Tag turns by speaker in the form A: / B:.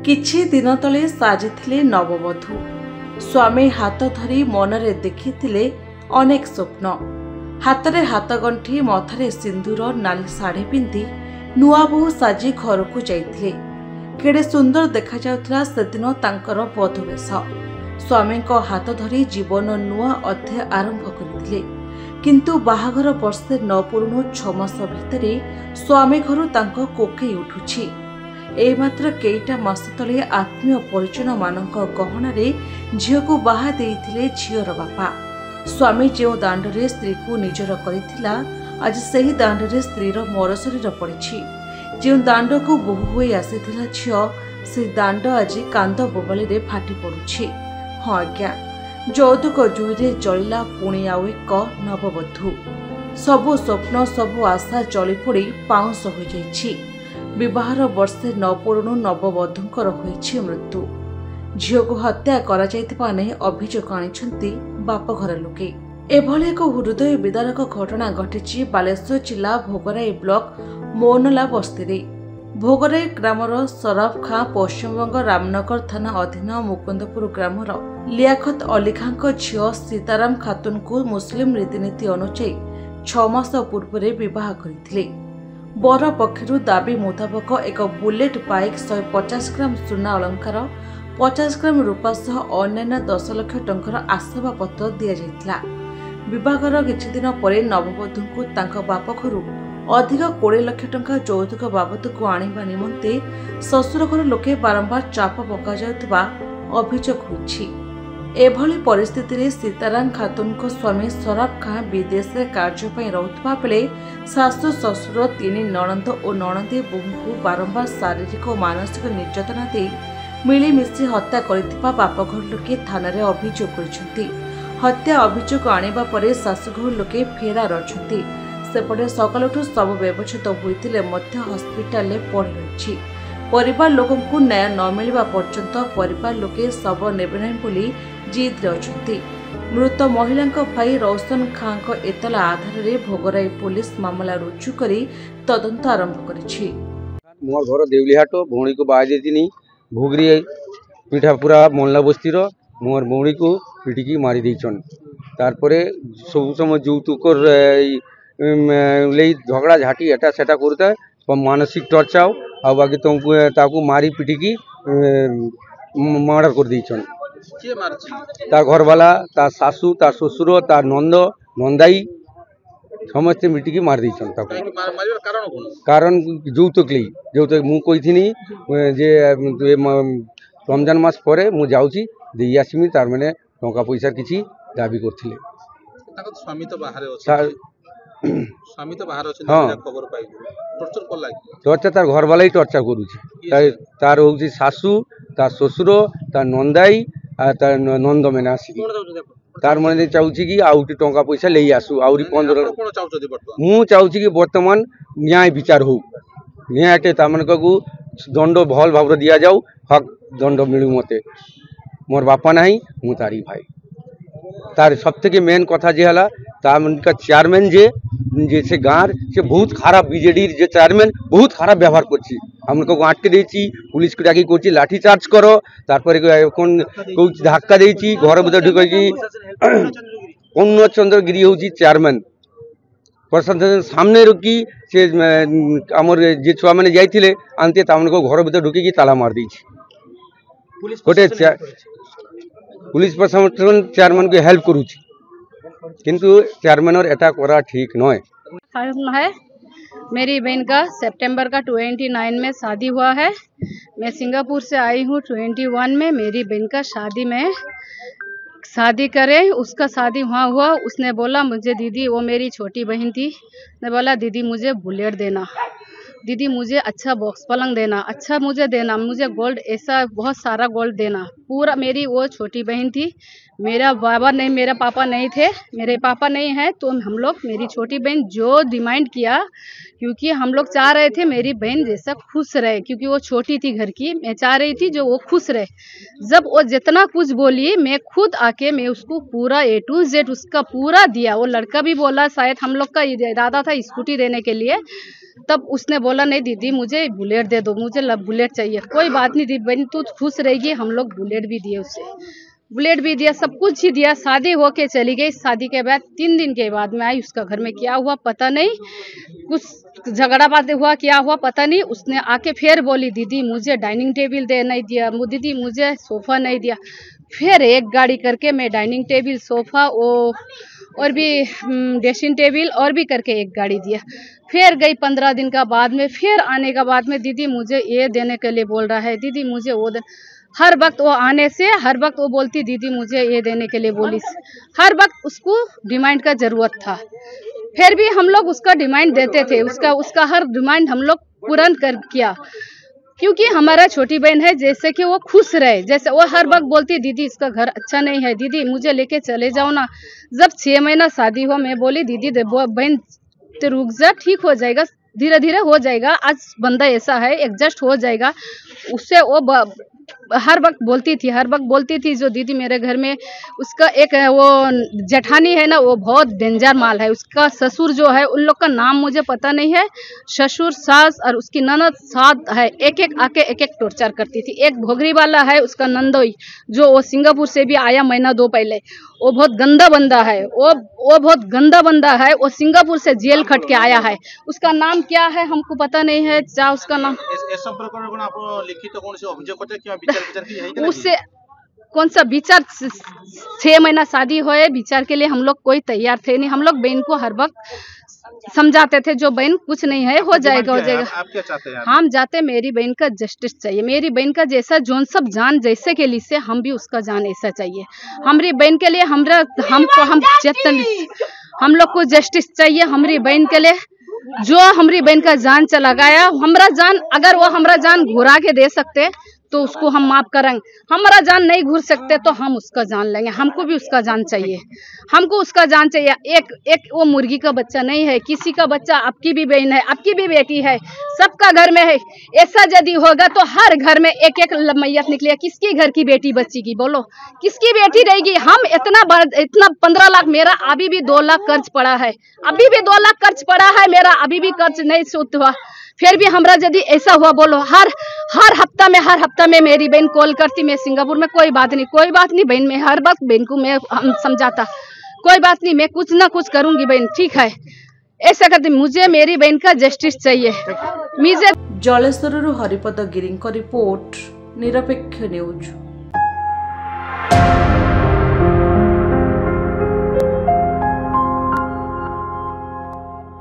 A: किछि दिन तले साजिथिले नववधू स्वामी हाथ धरी मनरे देखिथिले अनेक स्वप्न। हातरे हातगंठी मथारे सिंदूर नाली साड़ी पिंधि नुआ बोहू साजी घर को जाइथिले। केड़े सुंदर देखा जाउथला सेदिन तांकर बधुवेश। स्वामी हाथ धरी जीवन नुआ अध्याय आरंभ करथिले। किंतु बाहाघर वर्षे न पूर्ण 6 मास भितरे स्वामी घर तांको कोकई उठुछि। एमात्र केईटा मास तले आत्मीय परिजन मानक गहनारे झील को बाहा देइथिले झीर बापा। स्वामी जो दांडरे स्त्री को निजर करिथिला आज सही दांडरे स्त्रीर मरशरीर पड़िछि। जो दांड को बोहू होई आसीथिला झील से दांड आज कांद बोबली रे फाटी पड़ुछि। हाँ आज्ञा, यौतुक जुईरे जलिला पुणी आउ एक नववधू। सबु स्वप्न सबु आशा जली पड़ी पाउंस हो जाइछि। विवाहर वर्षे न पूर्ण नववधूंकर होइछि मृत्यु। झील को हत्या करा जायतिबा नै अभियोग आनिछंती बापघर लोके। एभली एक हृदय विदारक घटना घटिछि बालेश्वर जिला भोगराई ब्लॉक मौनला बस्ती रे। भोगराई ग्रामर शराफ खां पश्चिमबंग रामनगर थाना अधीन मुकुंदपुर ग्रामर लियाकत अली खां झील सीताराम खातून को मुस्लिम रीतिनीति अनुसार 6 मास पूर्व विवाह करथिले। बर पक्षर दाबी मुताबक एक बुलेट बाइक 150 ग्राम सुना अलंकार 50 ग्राम रूपा सह अन्य 10 लाख टंकार आसबाबपत्र दि जाइथिला। विवाहर किछि दिन पर नववधू को तांका बाप घर अधिक 20 लाख टंका यौतुक बाबद को आनिबा निमंते ससुर घर लोके बारंबार चाप पका जाउतबा अभियोग होइछि। एभली परिस्थिति रे सीताराम खातून को स्वामी शराफ खां विदेश रे कार्य पई रहउतबा बेले सासु ससुर 3 नणंद और नणंदी बोहू को बारंबार शारीरिक और मानसिक निर्यातना दे मिलीमिशी हत्या करथिबा बापघर लोके थाना रे अभियोग करिसंती। हत्या अभियोग आनिबा परे सासुघर लोके फेरार अछंती। सेपटे सकालठू सब व्यवच्छेद होइतिले मध्य हॉस्पिटल रे पड़ी रहिछि। परिवार लोकों को न्याय न मिलवा पर्यंत परिवार लोके सब नेबे नहीं बोली जिद अछंती। मृत महिला भाई रोशन खां को एतला आधार रे भोगराई पुलिस मामला रुजु करी तदंत आरंभ करिछि।
B: मोर घर देवलीहाट भौणी को बाहा देतिनी भोगरी पिठापुरा मोल्ला बस्तीर मोर भौणी को पिटिकी मारी देछन। तारपरे सब समय यौतुक ले झगड़ा झाटी एटा सेटा करता मानसिक टर्चार आ बाकी तुमको मारी पिटिकी मर्डर कर देछन। तार घरवाला तार सासू तार ससुर तार नंद नंदाई समस्ते मिटिकी मार देछन। कारण यौतुक ले यौतुक मु कहिथिनी जे रमजान मास परे मु जाउची देई आसीमी तार माने टंका पैसा किछि दाबी करथिले।
C: स्वामी तो बाहर अछि स्वामी तो बाहर अछि खबर पाइ टर्चर कर लागि
B: टर्चर तार घरवाला ही टर्चर करूछि। तार होउछि सासू तार ससुर तार नंदाई आ तार नंद मेना आसी तार मने चाहूछि कि आउटी टंका पैसा ले आसु आउरी 15
C: कोन चाहउछि वर्तमान
B: मु चाहूछि कि वर्तमान न्याय विचार हो न्यायटे तामन को दंड भल भाव दिया जाऊ हक दंड मिलू मते मोर बापा नहीं मु तारी भाई तार सबसे मेन कथा जे हला तामन का चेयरमैन जे से गाँव से बहुत खराब बीजेडी जे चेयरमैन बहुत खराब व्यवहार करछि। हमको आटके देछि पुलिस को डाकी करछि लाठी चार्ज करो तारपरे कोन कोच धक्का देछि घर भीतर ढुकैछि। पूर्ण चंद्र गिरी होछि चेयरमैन प्रशासन सामने रुकी से हमर जे छुआ माने जाइथिले आनते तामन को घर भीतर ढुकी ताला मार देछि। गोटे पुलिस प्रशासन चेयरमैन को हेल्प करूछि किंतु चेयरमैन और एटा करा ठीक नय
D: है। मेरी बहन का सितंबर का 29 में शादी हुआ है। मैं सिंगापुर से आई हूँ 21 में। मेरी बहन का शादी में शादी करे उसका शादी वहाँ हुआ। उसने बोला मुझे दीदी, वो मेरी छोटी बहन थी, ने बोला दीदी मुझे बुलेट देना, दीदी मुझे अच्छा बॉक्स पलंग देना, अच्छा मुझे देना, मुझे गोल्ड ऐसा बहुत सारा गोल्ड देना पूरा। मेरी वो छोटी बहन थी, मेरा बाबा नहीं मेरा पापा नहीं थे, मेरे पापा नहीं है तो हम लोग मेरी छोटी बहन जो डिमांड किया क्योंकि हम लोग चाह रहे थे मेरी बहन जैसा खुश रहे क्योंकि वो छोटी थी घर की। मैं चाह रही थी जो वो खुश रहे। जब वो जितना कुछ बोली मैं खुद आके मैं उसको पूरा A to Z उसका पूरा दिया। वो लड़का भी बोला शायद हम लोग का इरादा था स्कूटी देने के लिए तब उसने बोला नहीं दीदी मुझे बुलेट दे दो, मुझे बुलेट चाहिए। कोई बात नहीं दीदी बहन तू खुश रहेगी, हम लोग बुलेट भी दिए उसे, बुलेट भी दिया, सब कुछ ही दिया। शादी होके चली गई। शादी के बाद 3 दिन के बाद में आई। उसका घर में क्या हुआ पता नहीं, कुछ झगड़ा बात हुआ, क्या हुआ पता नहीं। उसने आके फिर बोली दीदी मुझे डाइनिंग टेबल दे नहीं दिया, दीदी मुझे सोफा नहीं दिया। फिर एक गाड़ी करके मैं डाइनिंग टेबल, सोफा और भी ड्रेसिंग टेबल और भी करके एक गाड़ी दिया। फिर गई 15 दिन का बाद में, फिर आने का बाद में दीदी मुझे ये देने के लिए बोल रहा है, दीदी मुझे वो दे। हर वक्त वो आने से हर वक्त वो बोलती दीदी मुझे ये देने के लिए बोली। हर वक्त उसको डिमांड का जरूरत था, फिर भी हम लोग उसका डिमांड देते थे। उसका हर डिमांड हम लोग पूरा कर किया, क्योंकि हमारा छोटी बहन है, जैसे कि वो खुश रहे। जैसे वो हर वक्त बोलती दीदी इसका घर अच्छा नहीं है, दीदी मुझे लेके चले जाओ ना। जब 6 महीना शादी हुआ मैं बोली दीदी बहन तो रुक जा, ठीक हो जाएगा, धीरे धीरे हो जाएगा। आज बंदा ऐसा है एडजस्ट हो जाएगा। उससे वो हर वक्त बोलती थी जो दीदी मेरे घर में उसका एक वो जेठानी है ना, वो बहुत डेंजर माल है। उसका ससुर जो है, उन लोग का नाम मुझे पता नहीं है, ससुर सास और उसकी ननद साथ है, एक एक आके एक एक टॉर्चर करती थी। एक भोगरी वाला है उसका नंदोई, जो वो सिंगापुर से भी आया महीना 2 पहले। वो बहुत गंदा बंदा है, वो बहुत गंदा बंदा है। वो सिंगापुर से जेल खट के आया है। उसका नाम क्या है हमको पता नहीं है, क्या उसका नाम। उससे कौन सा विचार, 6 महीना शादी हुए, विचार के लिए हम लोग कोई तैयार थे नहीं। हम लोग बहन को हर वक्त समझाते थे जो बहन कुछ नहीं है, हो जाएगा हो जाएगा।
C: आप क्या चाहते हैं?
D: हम जाते मेरी बहन का जस्टिस चाहिए। मेरी बहन का जैसा जोन सब जान जैसे के लिए से हम भी उसका जान ऐसा चाहिए। हमारी बहन के लिए हम लोग को जस्टिस चाहिए। हमारी बहन के लिए जो हमारी बहन का जान चला गया, हमारा जान अगर वो हमारा जान घुरा के दे सकते तो उसको हम माफ करेंगे। हमारा जान नहीं घुर सकते तो हम उसका जान लेंगे। हमको भी उसका जान चाहिए, हमको उसका जान चाहिए। एक वो मुर्गी का बच्चा नहीं है, किसी का बच्चा, आपकी भी बहन है, आपकी भी बेटी है, सबका घर में है। ऐसा यदि होगा तो हर घर में एक एक मैयत निकलेगा। किसकी घर की बेटी बच्ची की बोलो, किसकी बेटी रहेगी? हम इतना 15 लाख, मेरा अभी भी 2 लाख कर्ज पड़ा है, अभी भी 2 लाख कर्ज पड़ा है मेरा, अभी भी कर्ज नहीं सूद हुआ। फिर भी हमरा यदि ऐसा हुआ बोलो, हर हफ्ता में मेरी बहन कॉल करती, मैं सिंगापुर में, कोई बात नहीं बहन, मैं हर वक्त बहन को मैं समझाता, कोई बात नहीं मैं कुछ ना कुछ करूंगी बहन, ठीक है, ऐसा करती। मुझे मेरी बहन का जस्टिस चाहिए। मुझे
A: जलेश्वरରୁ हरिपद गिरीଙ୍କ रिपोर्ट निरपेक्ष न्यूज।